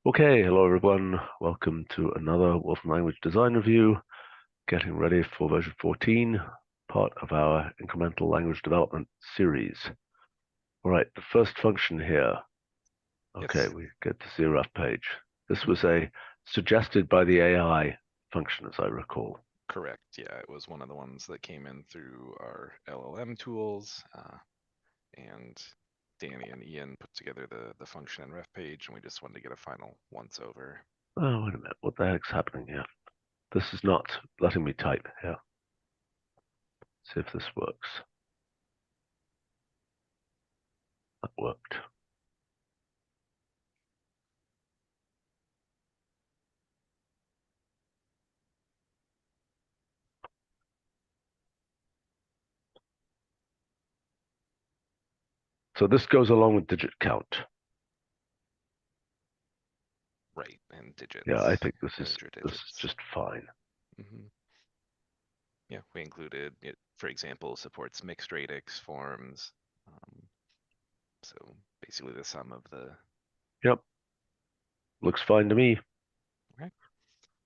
Okay, hello everyone. Welcome to another Wolfram language design review, getting ready for version 14, part of our incremental language development series. All right, the first function here. Okay, Yes, we get to see a rough page. This was a suggested by the AI function, as I recall. correct. Yeah, it was one of the ones that came in through our LLM tools, and Danny and Ian put together the function and ref page, and we just wanted to get a final once over. Oh, wait a minute. What the heck's happening here? This is not letting me type here. See if this works. That worked. So this goes along with digit count. Right, and Yeah, I digits, think this is integer digits. just fine. hmm Yeah, we included it, for example, supports mixed radix forms. So basically the sum of the. Yep, looks fine to me. Okay, that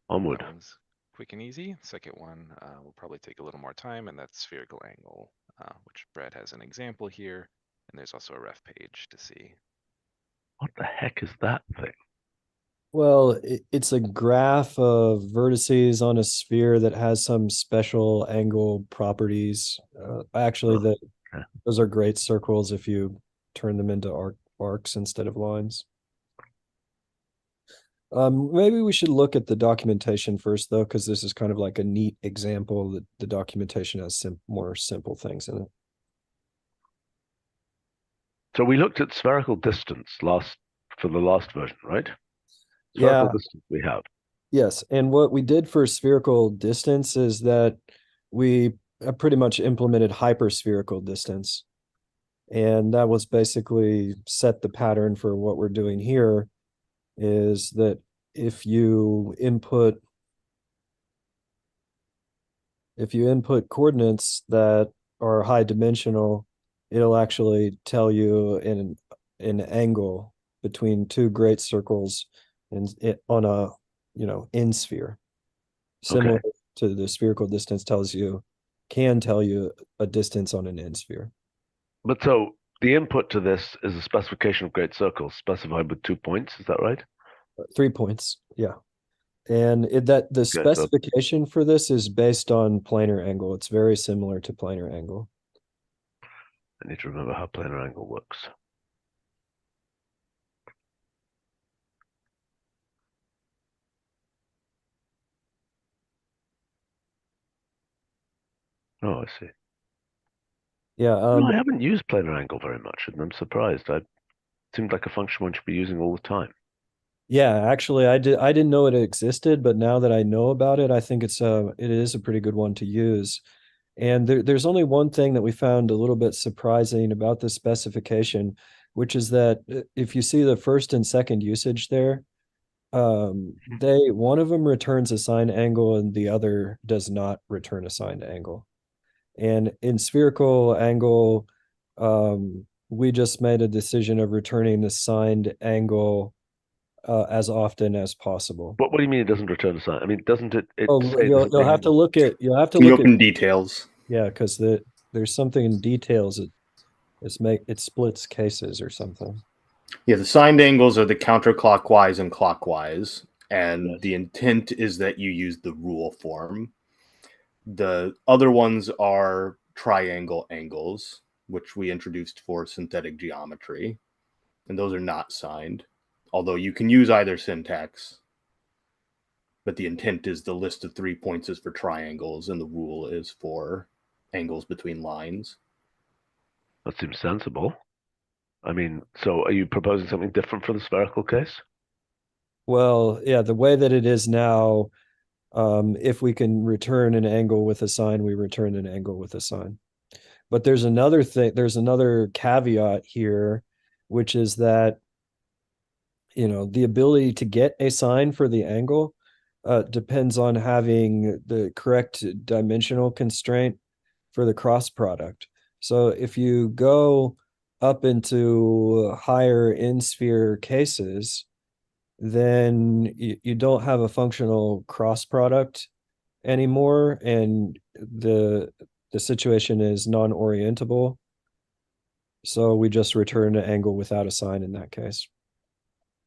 Onward. one's quick and easy. Second one will probably take a little more time, and that's spherical angle, which Brad has an example here, and there's also a ref page to see. What the heck is that thing? Well, it's a graph of vertices on a sphere that has some special angle properties. Actually, Oh, okay. those are great circles if you turn them into arcs instead of lines. Maybe we should look at the documentation first, though, because this is kind of like a neat example that the documentation has more simple things in it. So we looked at spherical distance for the last version, right? Spherical Yeah, distance we have. yes. And what we did for spherical distance is that we pretty much implemented hyperspherical distance. And that was basically set the pattern for what we're doing here is that if you input coordinates that are high dimensional, it'll actually tell you an angle between two great circles and on a in sphere. Okay. Similar to the spherical distance can tell you a distance on an in sphere. But so the input to this is a specification of great circles specified with 2 points. Is that right? 3 points. Yeah. And that the Okay. So specification for this is based on planar angle. It's very similar to planar angle. I need to remember how planar angle works. Oh, I see. Yeah. No, I haven't used planar angle very much, and I'm surprised. It seemed like a function one should be using all the time. Yeah. Actually, I didn't know it existed, but now that I know about it, I think it is a pretty good one to use. And there's only one thing that we found a little bit surprising about the specification, which is that if you see the first and second usage there, they one of them returns a sine angle and the other does not return a sine angle. And in spherical angle, we just made a decision of returning the signed angle as often as possible. What do you mean it doesn't return a sign? I mean, doesn't it Oh, say the you'll have to same? you'll have to Can you look at open details? yeah, because there's something in details that it splits cases or something. Yeah, the signed angles are the counterclockwise and clockwise, and Yes. the intent is that you use the rule form. The other ones are triangle angles, which we introduced for synthetic geometry, and those are not signed, although you can use either syntax. But the intent is the list of 3 points is for triangles, and the rule is for angles between lines. That seems sensible. I mean, so are you proposing something different for the spherical case? Well, yeah, the way that it is now, if we can return an angle with a sign, we return an angle with a sign. But there's another caveat here, which is that the ability to get a sign for the angle depends on having the correct dimensional constraint for the cross product. So if you go up into higher in sphere cases, then you don't have a functional cross product anymore, and the situation is non-orientable. So we just return an angle without a sign in that case.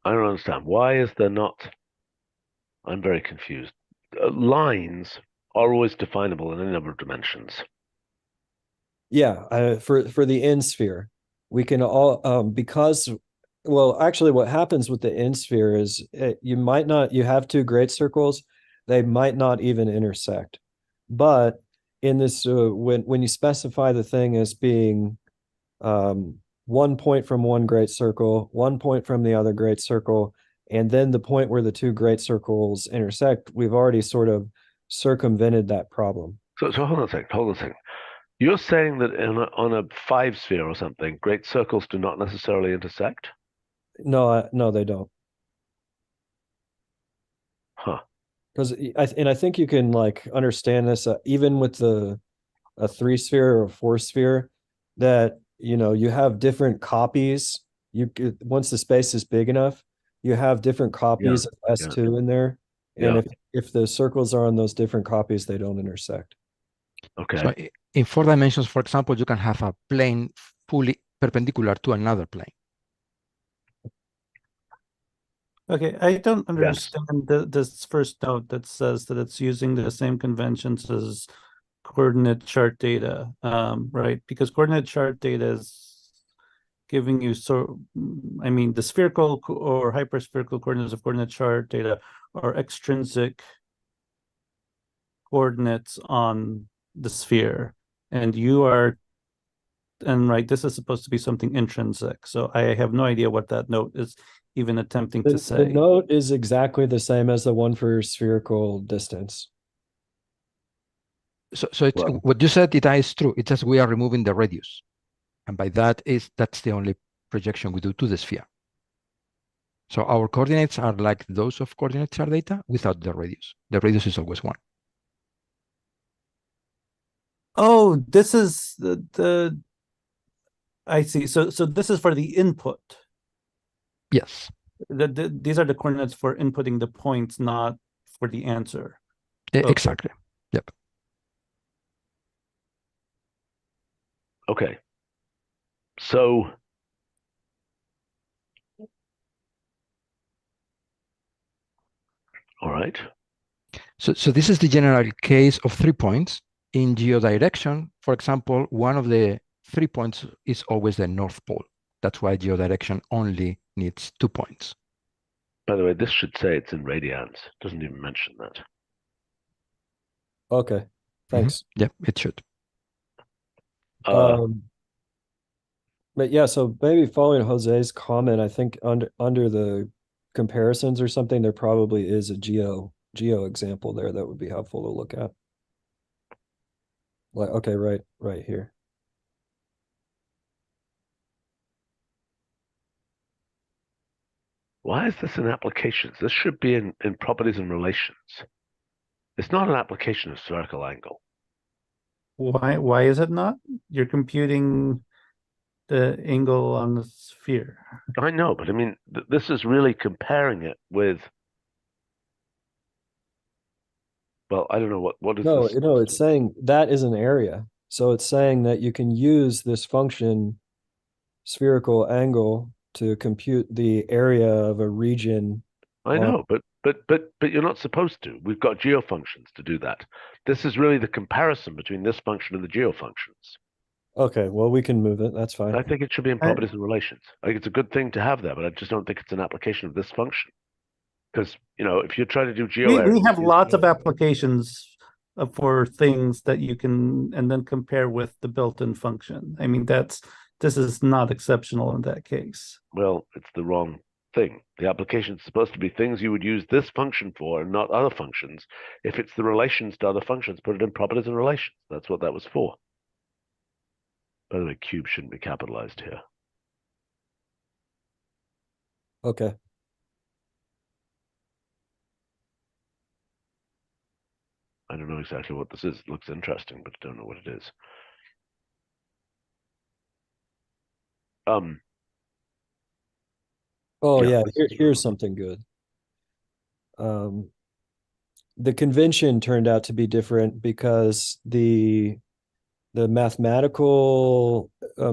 I don't understand. Why is there not? I'm very confused. Lines are always definable in any number of dimensions. Yeah, for the N sphere, we can all because well, actually, what happens with the N sphere is you might not you have two great circles, they might not even intersect, but in this when you specify the thing as being 1 point from one great circle, 1 point from the other great circle, and then the point where the two great circles intersect, we've already sort of circumvented that problem. So hold on a second. Hold on a second. You're saying that on a 5-sphere or something, great circles do not necessarily intersect? No, no, they don't. Huh. Because I think you can like understand this even with a 3-sphere or a 4-sphere, that you have different copies. Once the space is big enough, you have different copies of S2 in there, and if the circles are on those different copies, they don't intersect. Okay. So in 4 dimensions, for example, you can have a plane fully perpendicular to another plane. Okay, I don't understand this first note that says that it's using the same conventions as coordinate chart data, right? Because coordinate chart data is giving you the spherical or hyperspherical coordinates of coordinate chart data are extrinsic coordinates on the sphere, and this is supposed to be something intrinsic. So I have no idea what that note is even attempting to say. The note is exactly the same as the one for spherical distance. So it's, what you said, it is true. It's just we are removing the radius, and by that's the only projection we do to the sphere. So our coordinates are like those of coordinate chart data without the radius. The radius is always 1. Oh, this is the I see. So this is for the input. Yes. These are the coordinates for inputting the points, not for the answer. Exactly. Yep. Okay. So all right. So this is the general case of 3 points. In geodirection, for example, one of the 3 points is always the North Pole. That's why geodirection only needs 2 points. By the way, this should say it's in radians. It doesn't even mention that. Okay, thanks. Yep, it should. But yeah, so maybe following Jose's comment, I think under the comparisons or something, there probably is a geo example there that would be helpful to look at. Like, okay, right here. Why is this in applications? This should be in properties and relations. It's not an application of spherical angle. Why is it not? You're computing the angle on the sphere. I know, but I mean, this is really comparing it with. Well, I don't know what is No, this? no, it's saying that is an area. So it's saying that you can use this function spherical angle to compute the area of a region. I know, but you're not supposed to. We've got geofunctions to do that. This is really the comparison between this function and the geofunctions. Okay, well, we can move it. That's fine. I think it should be in properties and relations. I think it's a good thing to have there, but I just don't think it's an application of this function. Because, if you're trying to do geo We have lots of applications for things that you can and then compare with the built-in function. I mean, this is not exceptional in that case. Well, it's the wrong thing. The application is supposed to be things you would use this function for and not other functions. If it's the relations to other functions, put it in properties and relations. That's what that was for. By the way, cube shouldn't be capitalized here. Okay. I don't know exactly what this is. It looks interesting, but I don't know what it is. Oh yeah, here's something good. the convention turned out to be different because the mathematical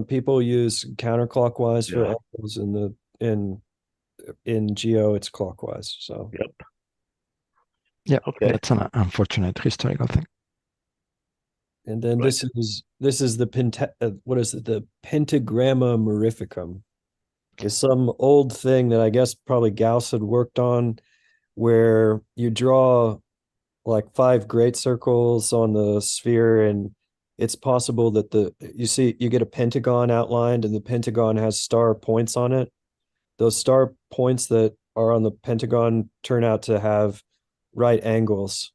people use counterclockwise for Yeah. angles, in geo it's clockwise. So Yep. Yeah, Okay. that's an unfortunate historical thing. and then Right. this is the what is it, the pentagramma mirificum, is some old thing that I guess probably Gauss had worked on, where you draw like 5 great circles on the sphere, and it's possible that you get a pentagon outlined, and the pentagon has star points on it. Those star points that are on the pentagon turn out to have right angles.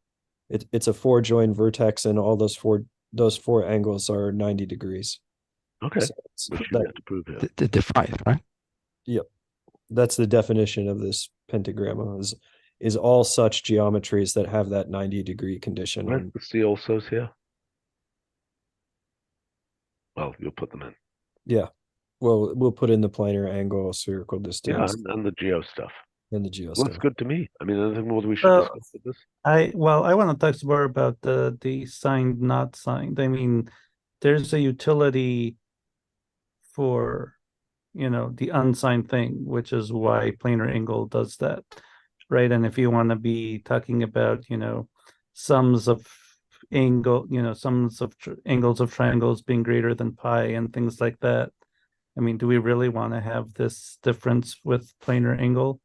It's a 4-joined vertex, and all those four angles are 90 degrees. Okay. So Which you have to prove here. The 5, right? Yep. That's the definition of this pentagramma, is all such geometries that have that 90-degree condition. Where's the C alsos here? Well, you'll put them in. Yeah. Well, we'll put in the planar angle, spherical Yeah, distance, and the geo stuff. and the geo Looks stuff. good to me. I mean, anything more that we should So discuss with this? I want to talk more about the signed, not signed. I mean, there's a utility for, the unsigned thing, which is why planar angle does that, right? And if you want to be talking about, sums of angles of triangles being greater than pi and things like that. I mean, do we really want to have this difference with planar angle?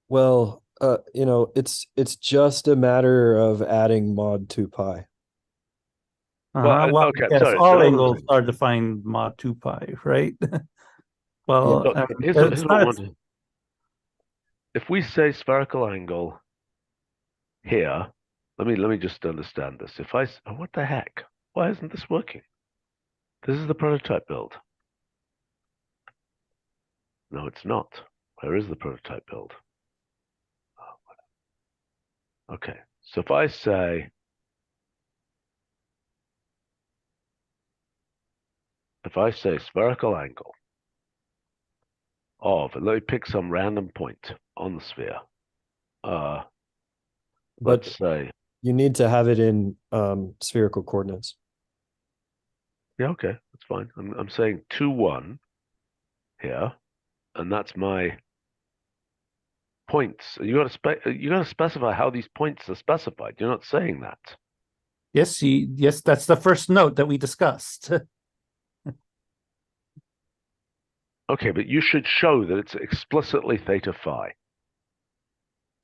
Well, it's just a matter of adding mod 2 pi. Well, Well, okay, yes, sorry. all So angles are defined mod 2 pi, right? Well, look, here's it's what I not. want to. If we say spherical angle here, let me just understand this. If what the heck? Why isn't this working? This is the prototype build. No, it's not. Where is the prototype build? Oh, okay, so if I say spherical angle of, and let me pick some random point on the sphere. But Let's say, you need to have it in spherical coordinates. yeah, okay, that's fine. I'm saying 2, 1 here, and that's my points. You got to specify how these points are specified. You're not saying that. Yes, that's the first note that we discussed. Okay, but you should show that it's explicitly theta phi.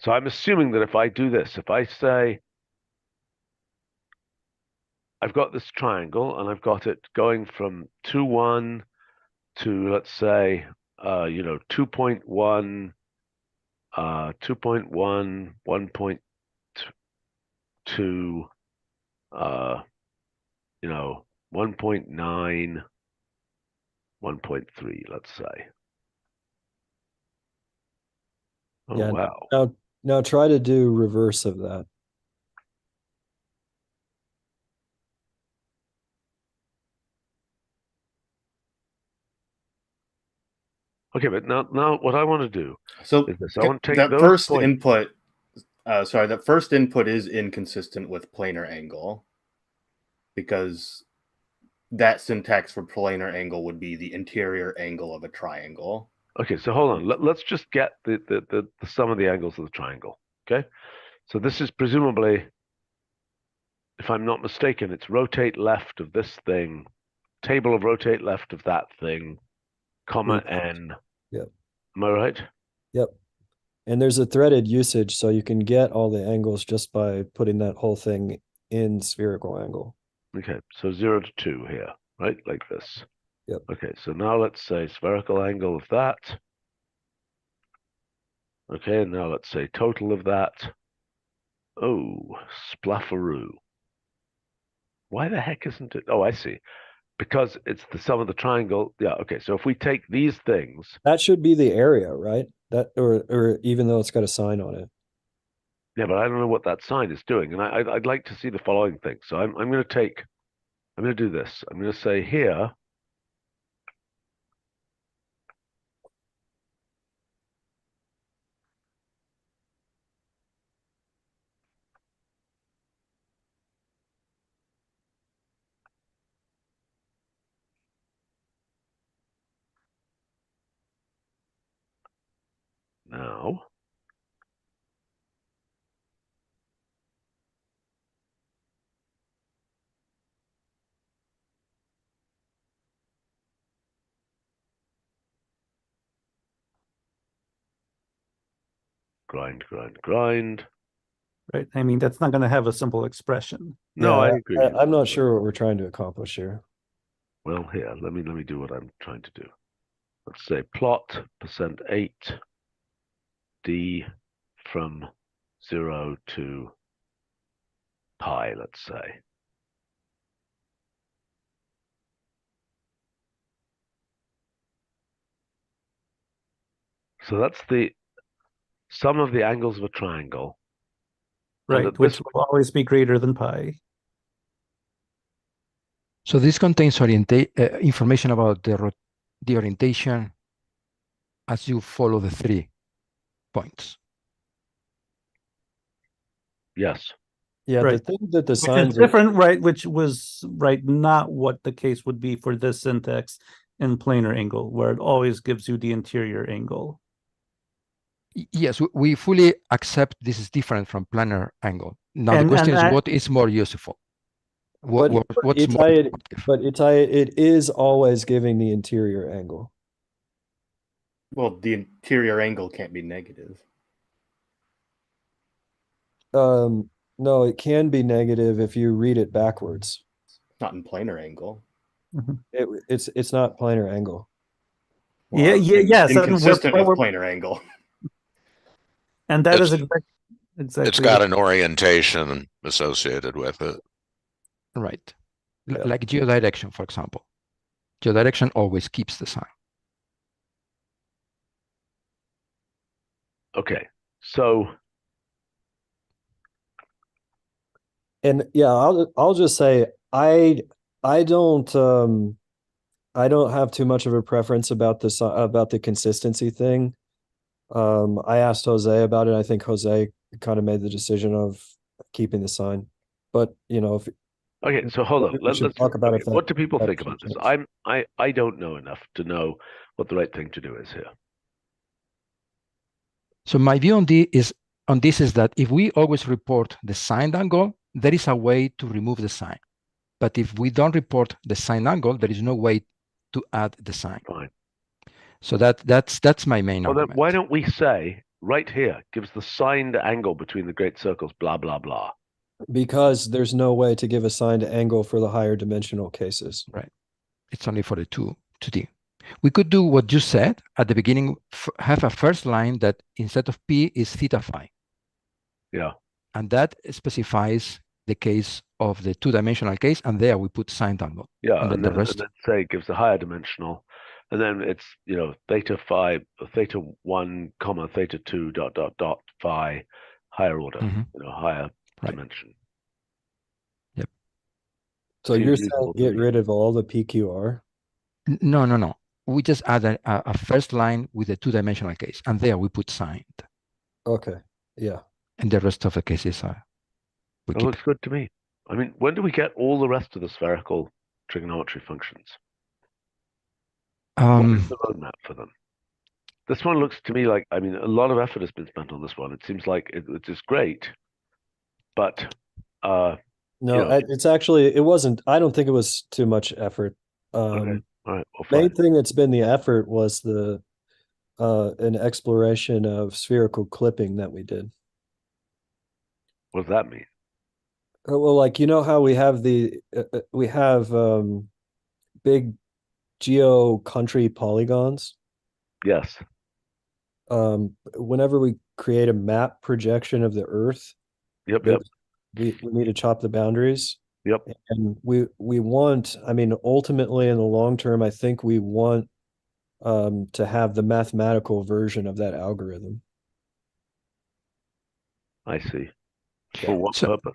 So I'm assuming that if I do this, if I say I've got this triangle and I've got it going from 2, 1 to, let's say, 2.1, 2.1, 1.2, 1.9, 1.3, let's say. Oh, Yeah. wow. Now try to do reverse of that. Okay, but now what I want to do So is this. I want to take that those first points. input. That first input is inconsistent with planar angle, because that syntax for planar angle would be the interior angle of a triangle. Okay, so hold on. Let's just get the sum of the angles of the triangle. Okay, so this is presumably, if I'm not mistaken, it's rotate left of this thing, table of rotate left of that thing, comma n. Yep. Am I right? Yep. And there's a threaded usage, so you can get all the angles just by putting that whole thing in spherical angle. Okay, so 0 to 2 here, right? Like this. Yep. Okay, so now let's say spherical angle of that. Okay, and now let's say total of that. Oh, splaffaroo. Why the heck isn't it? Oh, I see. Because it's the sum of the triangle. Yeah, okay. So if we take these things. That should be the area, right? That or even though it's got a sign on it. Yeah, but I don't know what that sign is doing. And I'd like to see the following thing. So I'm going to do this. I'm going to say here. now. Grind, grind, grind. Right. I mean, that's not going to have a simple expression. No, I Yeah, agree. I'm not sure what we're trying to accomplish here. Well, here, let me do what I'm trying to do. Let's say plot %8 d from 0 to pi, let's say. So that's the sum of the angles of a triangle. Right, which will always be greater than pi. So this contains information about the orientation as you follow the 3 points. Yes. Yeah, Right. the thing that the Which signs is different, right? Which was not what the case would be for this syntax in planar angle, where it always gives you the interior angle. Yes, we fully accept this is different from planar angle. Now the question is, what is more useful? What's more effective? But it is always giving the interior angle. Well, the interior angle can't be negative. No, it can be negative if you read it backwards. Not in planar angle. It's not planar angle. Well, yes. Inconsistent with planar angle. And that is exactly. It's got an orientation associated with it. Right. Like geodirection, for example. Geodirection always keeps the sign. Okay, so. And yeah, I'll just say I don't have too much of a preference about this about the consistency thing. I asked Jose about it. I think Jose kind of made the decision of keeping the sign. But you know, if okay, so hold on. Let's talk about it. What do people think about this? I don't know enough to know what the right thing to do is here. So my view on this is that if we always report the signed angle, there is a way to remove the sign. But if we don't report the signed angle, there is no way to add the sign. Fine. So that's my main argument. Then why don't we say right here gives the signed angle between the great circles, blah, blah, blah. Because there's no way to give a signed angle for the higher dimensional cases. Right. It's only for the 2D. We could do what you said at the beginning, have a first line that instead of P is theta phi. Yeah. And that specifies the case of the 2-dimensional case, and there we put signed angle. Yeah, and then say it gives a higher dimensional, and then it's, you know, theta phi, theta 1, comma, theta 2, dot, dot, dot, phi, higher order, you know, higher dimension. Yep. So you're saying get rid of all the PQR? No. We just add a first line with a 2-dimensional case, and there we put signed. Okay, yeah. And the rest of the cases are. That looks good to me. I mean, when do we get all the rest of the spherical trigonometry functions? What is the roadmap for them? This one looks to me like, I mean, a lot of effort has been spent on this one. It seems like it is great, but no, you know, it's actually, it wasn't. I don't think it was too much effort. Okay. All right. Well, main thing that's been the effort was the an exploration of spherical clipping that we did. What does that mean? Well, like, you know how we have big geo country polygons? Yes. Whenever we create a map projection of the Earth, we need to chop the boundaries. Yep. And we want, I mean, ultimately in the long term, I think we want to have the mathematical version of that algorithm. I see. For what purpose?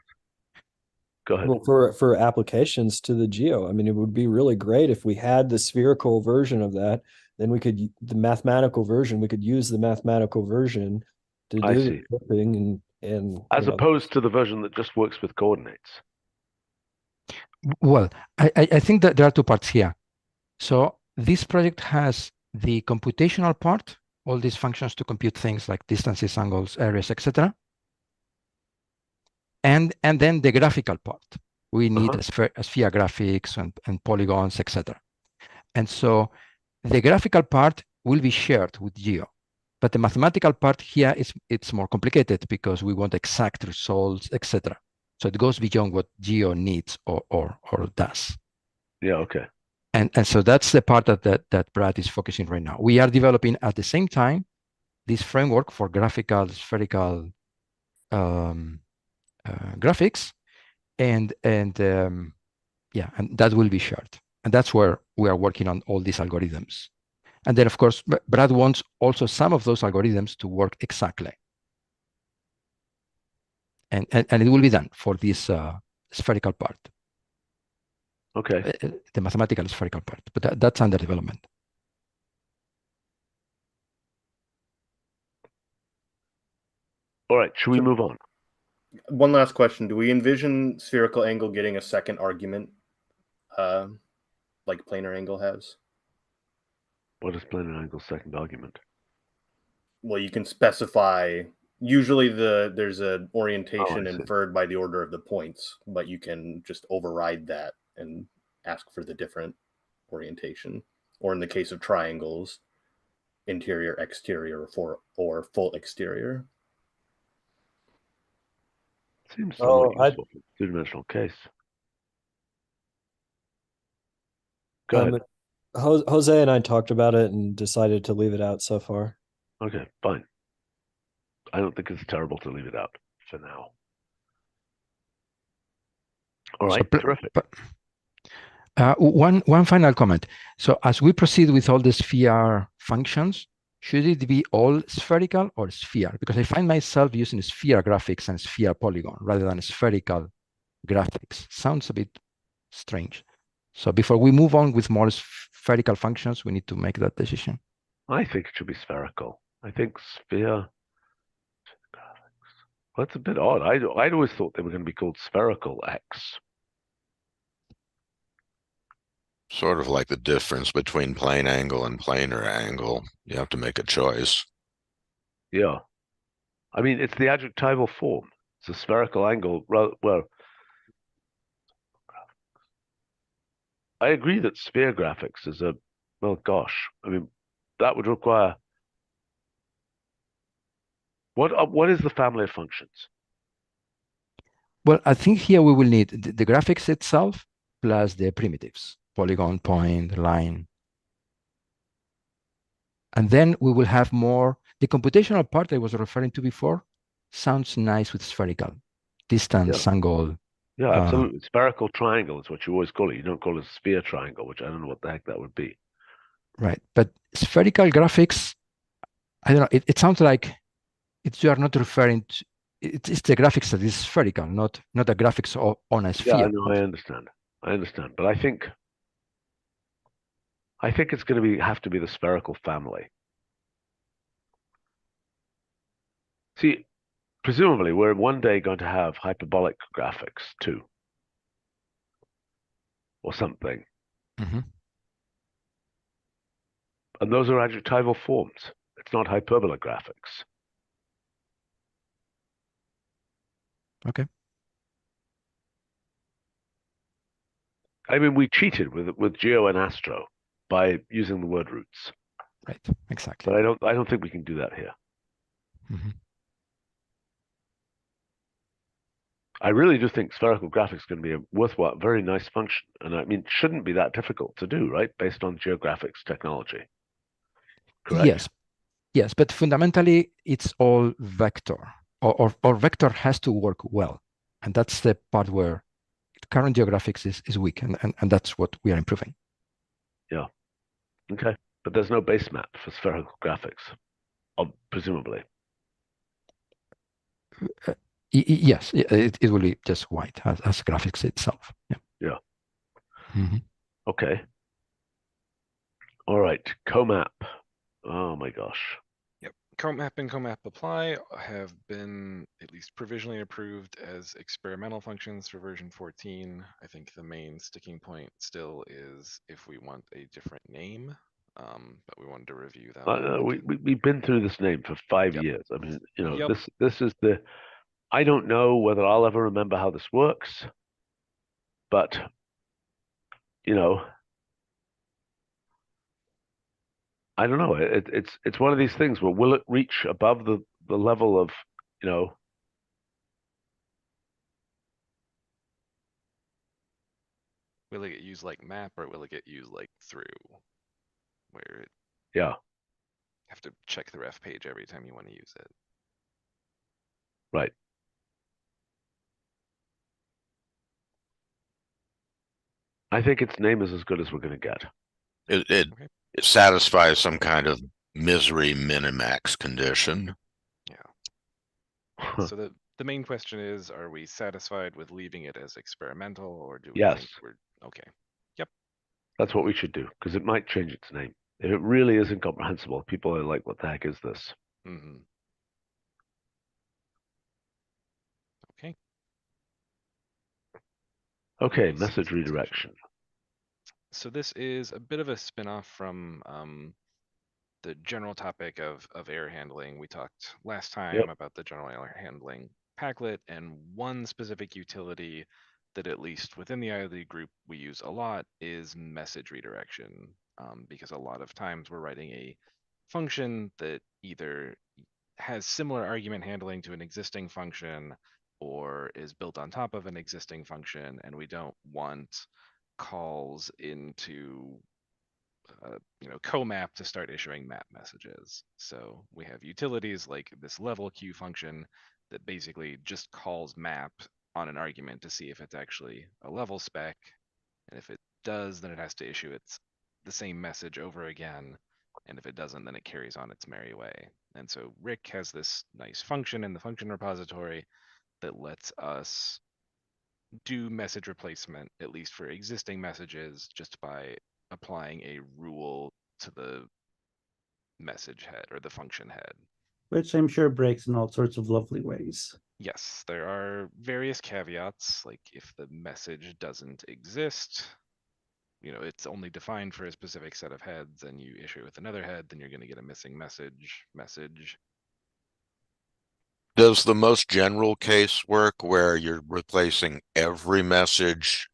Go ahead. Well, for applications to the geo. I mean, it would be really great if we had the spherical version of that. Then we could, the mathematical version, we could use the mathematical version to do the clipping and as opposed to the version that just works with coordinates. Well, I think that there are two parts here. So this project has the computational part all these functions to compute things like distances, angles, areas, etc. And then the graphical part. We need a sphere graphics and polygons, etc. And so the graphical part will be shared with Geo. But the mathematical part here it's more complicated because we want exact results, etc. So it goes beyond what Geo needs or does. Yeah, okay. And so that's the part that Brad is focusing right now. We are developing at the same time this framework for graphical spherical graphics, and yeah, and that will be shared. And that's where we are working on all these algorithms. And then, of course, Brad wants also some of those algorithms to work exactly. And it will be done for this spherical part. Okay. The mathematical spherical part, but that's under development. All right, should we move on? One last question. Do we envision spherical angle getting a second argument like planar angle has? What is planar angle's second argument? Well, you can specify, usually there's an orientation I see. inferred by the order of the points, but you can just override that and ask for the different orientation. Or in the case of triangles, interior, exterior, or full exterior. Seems somewhat useful for a two-dimensional case. Go ahead. Jose and I talked about it and decided to leave it out so far. Okay, fine. I don't think it's terrible to leave it out for now. All right, So, terrific. One final comment. So as we proceed with all the sphere functions, should it be all spherical or sphere? Because I find myself using sphere graphics and sphere polygon rather than spherical graphics. Sounds a bit strange. So before we move on with more spherical functions, we need to make that decision. I think it should be spherical. I think sphere graphics. Well, that's a bit odd. I'd always thought they were going to be called spherical X. Sort of like the difference between plane angle and planar angle. You have to make a choice. Yeah. I mean, it's the adjectival form. It's a spherical angle. Well, I agree that sphere graphics is well, gosh. I mean, that would require... What is the family of functions? Well, I think here we will need the graphics itself plus the primitives, polygon, point, line. And then we will have more, the computational part I was referring to before sounds nice with spherical. Distance, angle. Yeah, absolutely. Spherical triangle is what you always call it. You don't call it a sphere triangle, which I don't know what the heck that would be. Right. But spherical graphics, I don't know, it sounds like you are not referring to, it's the graphics that is spherical, not the graphics on a sphere. Yeah, no, I understand. But I think it's going to have to be the spherical family. See, presumably we're one day going to have hyperbolic graphics too, or something. Mm-hmm. And those are adjectival forms. It's not hyperbola graphics. Okay. I mean, we cheated with Geo and Astro by using the word roots. Right, exactly. But I don't think we can do that here. Mm-hmm. I really do think spherical graphics is going to be a worthwhile, very nice function. And I mean, it shouldn't be that difficult to do, right? Based on geographics technology. Correct? Yes, but fundamentally it's all vector, or vector has to work well. And that's the part where current geographics is weak, and that's what we are improving. Yeah. Okay. But there's no base map for spherical graphics, presumably. Yes, it will be just white as graphics itself. Yeah. Mm-hmm. Okay. All right. COMAP. Oh my gosh. Yep. COMAP and COMAP apply have been at least provisionally approved as experimental functions for version 14. I think the main sticking point still is if we want a different name. but we wanted to review them. We've been through this name for 5 Yep. years. I mean, you know, Yep. this is the. I don't know whether I'll ever remember how this works, but you know, I don't know. It's one of these things where will it reach above the level of, you know, Will it get used like map or will it get used like through? Where it yeah, have to check the ref page every time you want to use it. right. I think its name is as good as we're going to get. It Okay. it satisfies some kind of misery minimax condition. Yeah. So the main question is, are we satisfied with leaving it as experimental, or do we Yes. think we're okay? That's what we should do, because it might change its name. If it really is incomprehensible, people are like, what the heck is this? Mm-hmm. Okay. Okay, Nice. message redirection. So this is a bit of a spin-off from the general topic of error handling. We talked last time about the general error handling packlet, and one specific utility that at least within the ILD group we use a lot is message redirection, because a lot of times we're writing a function that either has similar argument handling to an existing function or is built on top of an existing function, and we don't want calls into COMAP to start issuing map messages. So we have utilities like this level queue function that basically just calls map on an argument to see if it's actually a level spec. And if it does, then it has to issue the same message over again. And if it doesn't, then it carries on its merry way. And so Rick has this nice function in the function repository that lets us do message replacement, at least for existing messages, just by applying a rule to the message head or the function head. Which I'm sure breaks in all sorts of lovely ways. Yes, there are various caveats, like if the message doesn't exist, it's only defined for a specific set of heads, and you issue it with another head, then you're going to get a missing message. Does the most general case work where you're replacing every message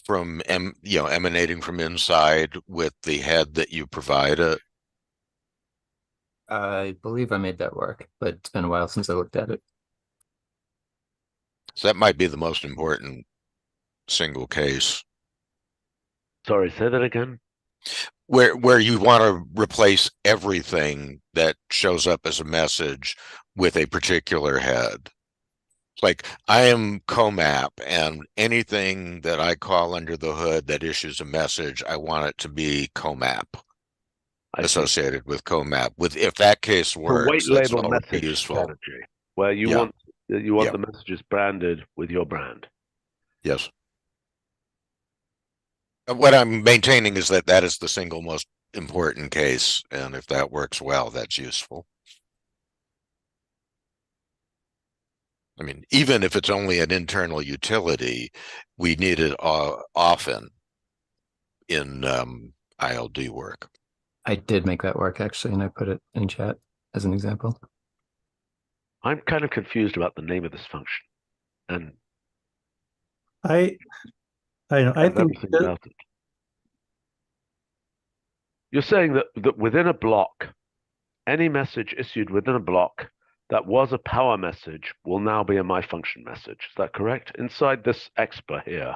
from emanating from inside with the head that you provide it? I believe I made that work, but it's been a while since I looked at it. So that might be the most important single case. Sorry, say that again. Where you want to replace everything that shows up as a message with a particular head. Like I am COMAP, and anything that I call under the hood that issues a message, I want it to be COMAP. Associated with COMAP. If that case works, the white label that's message useful strategy, where you want the messages branded with your brand. Yes. What I'm maintaining is that is the single most important case, and if that works well, that's useful. I mean, even if it's only an internal utility, we need it often in ILD work. I did make that work actually, and I put it in chat as an example. I'm kind of confused about the name of this function, and I think everything about it. You're saying that within a block, any message issued within a block that was a power message will now be a my function message. Is that correct? Inside this expa here.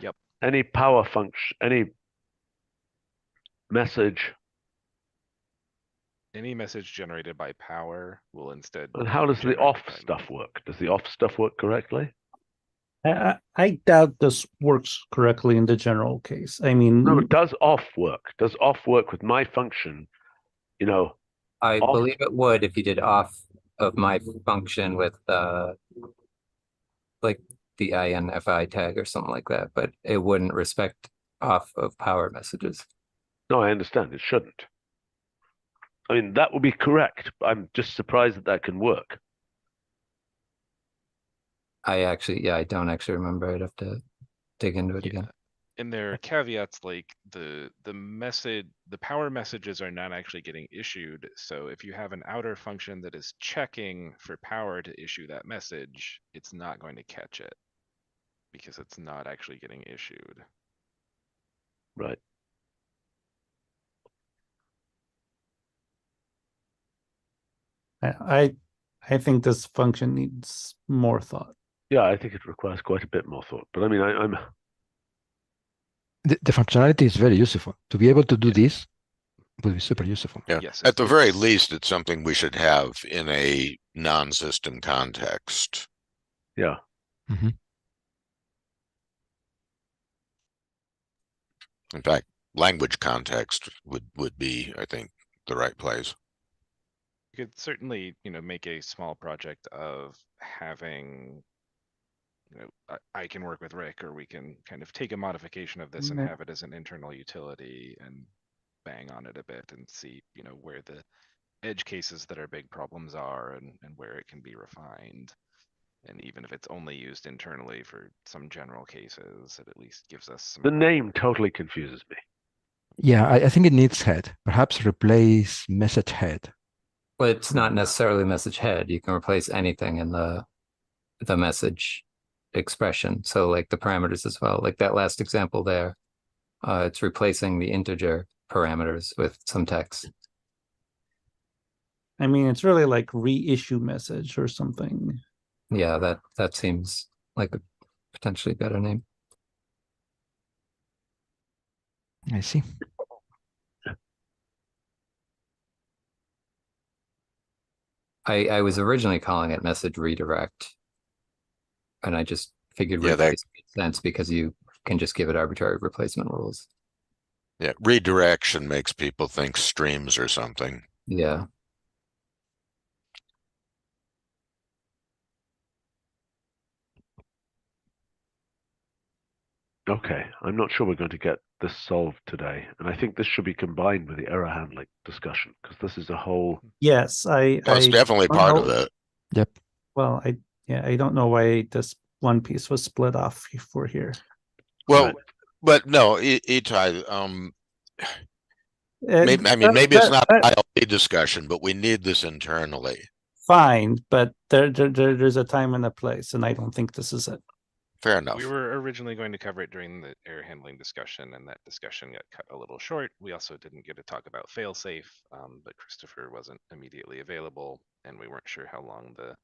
Yep. Any power function, any message. Any message generated by power will instead. And how does the off stuff work? Does the off stuff work correctly? I doubt this works correctly in the general case. I mean, no, does off work? Does off work with my function? I believe it would if you did off of my function with like the INFI tag or something like that, but it wouldn't respect off of power messages. No, I understand. It shouldn't. I mean, that would be correct. I'm just surprised that can work. I don't actually remember. I'd have to dig into it again. And there are caveats like the power messages are not actually getting issued. So if you have an outer function that is checking for power to issue that message, it's not going to catch it because it's not actually getting issued. Right. I think this function needs more thought. Yeah, I think it requires quite a bit more thought. But I mean, I'm The functionality is very useful. To be able to do this would be super useful. Yeah. Yes, At the very least, it's something we should have in a non-system context. yeah. In fact, language context would be, I think, the right place. You could certainly, make a small project of having, I can work with Rick, or we can kind of take a modification of this and Ma- have it as an internal utility and bang on it a bit and see, where the edge cases that are big problems are and where it can be refined. And even if it's only used internally for some general cases, it at least gives us some. The name totally confuses me. Yeah, I think it needs head. Perhaps replace message head. But it's not necessarily message head. You can replace anything in the message expression. So like the parameters as well. Like that last example there, it's replacing the integer parameters with some text. I mean, it's really like reissue message or something. Yeah, that seems like a potentially better name. I see. I was originally calling it message redirect, and I just figured Yeah, that- replace made sense because you can just give it arbitrary replacement rules. Yeah, redirection makes people think streams or something. Yeah. Okay, I'm not sure we're going to get this solved today, and I think this should be combined with the error handling discussion because this is a whole. Yes, That's definitely don't part of know- it. Yep. Well, I don't know why this one piece was split off for here. Well, Right. but no, Itai, maybe, I mean, That- maybe it's that- not that- ILP discussion, but we need this internally. fine, but there's a time and a place, and I don't think this is it. Fair enough. We were originally going to cover it during the error handling discussion, and that discussion got cut a little short. We also didn't get to talk about failsafe, but Christopher wasn't immediately available, and we weren't sure how long the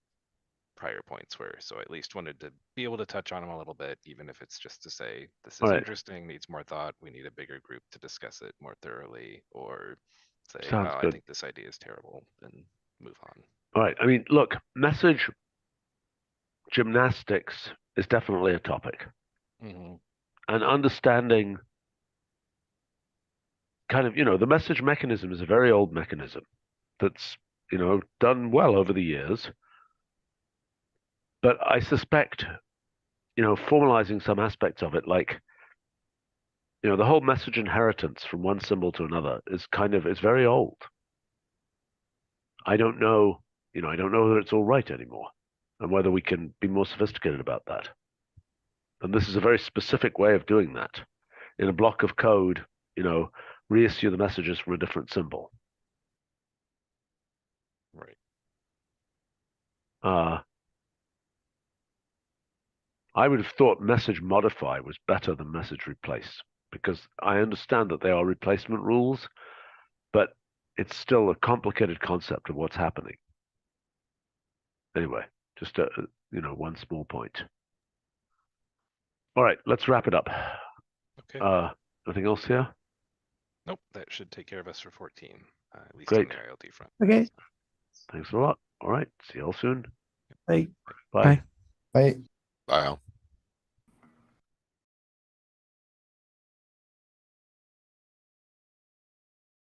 prior points were. So I at least wanted to be able to touch on them a little bit, even if it's just to say this is All right. interesting, needs more thought. We need a bigger group to discuss it more thoroughly, or say, Sounds I good. think this idea is terrible, and move on. All right. I mean, look, message gymnastics is definitely a topic, and understanding kind of, the message mechanism is a very old mechanism that's, done well over the years. But I suspect, formalizing some aspects of it, like, the whole message inheritance from one symbol to another is very old. I don't know whether it's all right anymore and whether we can be more sophisticated about that. And this is a very specific way of doing that. In a block of code, reissue the messages from a different symbol. Right. I would have thought message modify was better than message replace because I understand that they are replacement rules, but it's still a complicated concept of what's happening. Anyway, just one small point. All right, let's wrap it up. Okay. Nothing else here? Nope, that should take care of us for 14, at least Great. on the IoT front. Okay. Thanks a lot. All right, see you all soon. Bye. Bye. Bye. Bye. Wow.